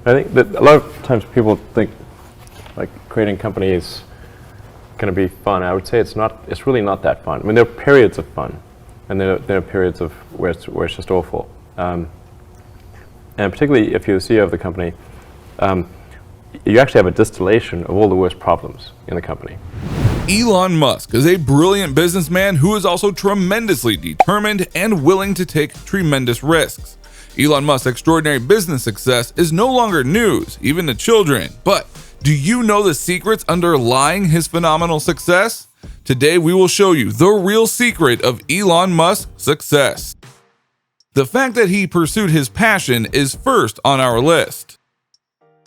I think that a lot of times people think like creating a company is going to be fun. I would say it's not. It's really not that fun. I mean, there are periods of fun, and there are periods of where it's just awful. And particularly if you're the CEO of the company, you actually have a distillation of all the worst problems in the company. Elon Musk is a brilliant businessman who is also tremendously determined and willing to take tremendous risks. Elon Musk's extraordinary business success is no longer news, even to children. But do you know the secrets underlying his phenomenal success? Today we will show you the real secret of Elon Musk's success. The fact that he pursued his passion is first on our list.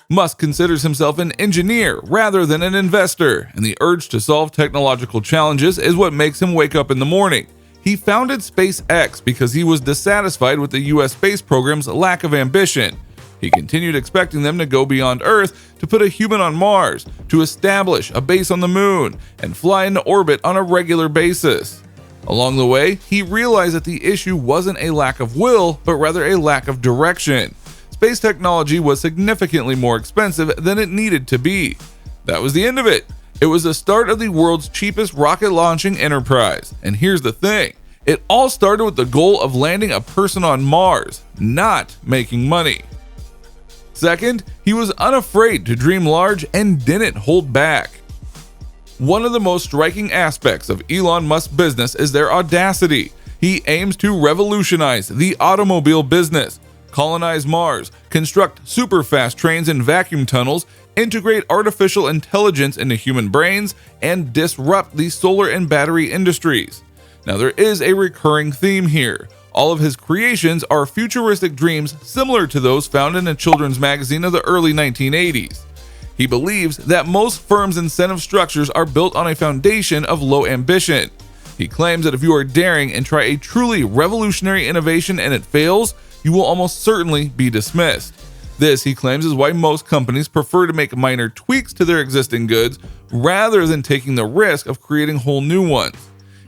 Musk considers himself an engineer rather than an investor, and the urge to solve technological challenges is what makes him wake up in the morning. He founded SpaceX because he was dissatisfied with the US space program's lack of ambition. He continued expecting them to go beyond Earth, to put a human on Mars, to establish a base on the moon, and fly into orbit on a regular basis. Along the way, he realized that the issue wasn't a lack of will, but rather a lack of direction. Space technology was significantly more expensive than it needed to be. That was the end of it. It was the start of the world's cheapest rocket launching enterprise. And here's the thing, it all started with the goal of landing a person on Mars, not making money. Second, he was unafraid to dream large and didn't hold back. One of the most striking aspects of Elon Musk's business is their audacity. He aims to revolutionize the automobile business, colonize Mars, construct super-fast trains and vacuum tunnels, integrate artificial intelligence into human brains, and disrupt the solar and battery industries. Now, there is a recurring theme here. All of his creations are futuristic dreams similar to those found in a children's magazine of the early 1980s. He believes that most firms' incentive structures are built on a foundation of low ambition. He claims that if you are daring and try a truly revolutionary innovation and it fails, you will almost certainly be dismissed. This, he claims, is why most companies prefer to make minor tweaks to their existing goods rather than taking the risk of creating whole new ones.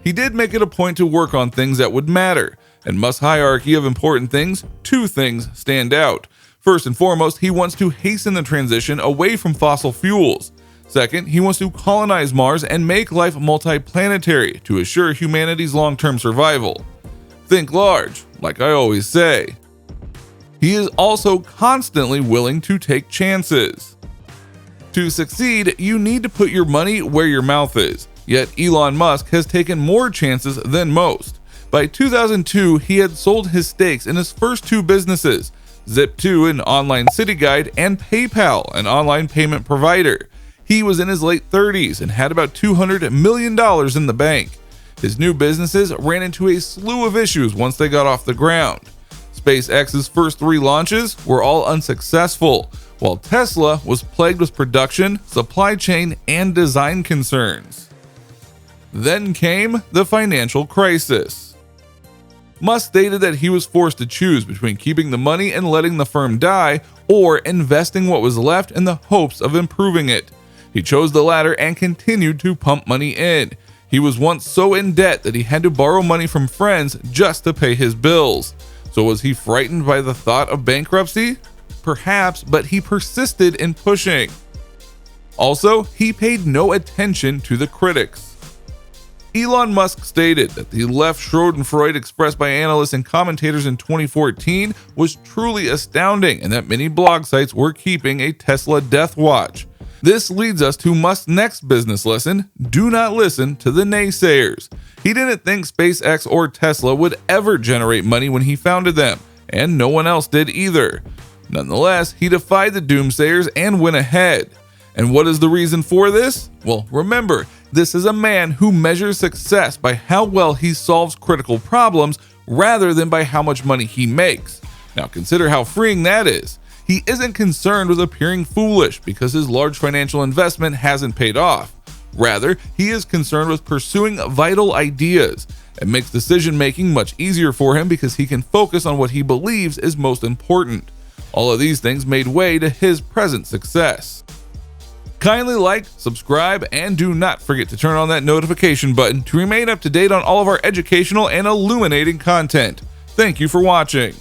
He did make it a point to work on things that would matter. In Musk's hierarchy of important things, two things stand out. First and foremost, he wants to hasten the transition away from fossil fuels. Second, he wants to colonize Mars and make life multiplanetary to assure humanity's long-term survival. Think large, like I always say. He is also constantly willing to take chances. To succeed, you need to put your money where your mouth is. Yet Elon Musk has taken more chances than most. By 2002, he had sold his stakes in his first two businesses, Zip2, an online city guide, and PayPal, an online payment provider. He was in his late 30s and had about $200 million in the bank. His new businesses ran into a slew of issues once they got off the ground. SpaceX's first 3 launches were all unsuccessful, while Tesla was plagued with production, supply chain, and design concerns. Then came the financial crisis. Musk stated that he was forced to choose between keeping the money and letting the firm die, or investing what was left in the hopes of improving it. He chose the latter and continued to pump money in. He was once so in debt that he had to borrow money from friends just to pay his bills. So was he frightened by the thought of bankruptcy? Perhaps, but he persisted in pushing. Also, he paid no attention to the critics. Elon Musk stated that the left schadenfreude expressed by analysts and commentators in 2014 was truly astounding, and that many blog sites were keeping a Tesla death watch. This leads us to Musk's next business lesson: do not listen to the naysayers. He didn't think SpaceX or Tesla would ever generate money when he founded them, and no one else did either. Nonetheless, he defied the doomsayers and went ahead. And what is the reason for this? Well, remember, this is a man who measures success by how well he solves critical problems rather than by how much money he makes. Now consider how freeing that is. He isn't concerned with appearing foolish because his large financial investment hasn't paid off. Rather, he is concerned with pursuing vital ideas. It makes decision-making much easier for him because he can focus on what he believes is most important. All of these things made way to his present success. Kindly like, subscribe, and do not forget to turn on that notification button to remain up to date on all of our educational and illuminating content. Thank you for watching.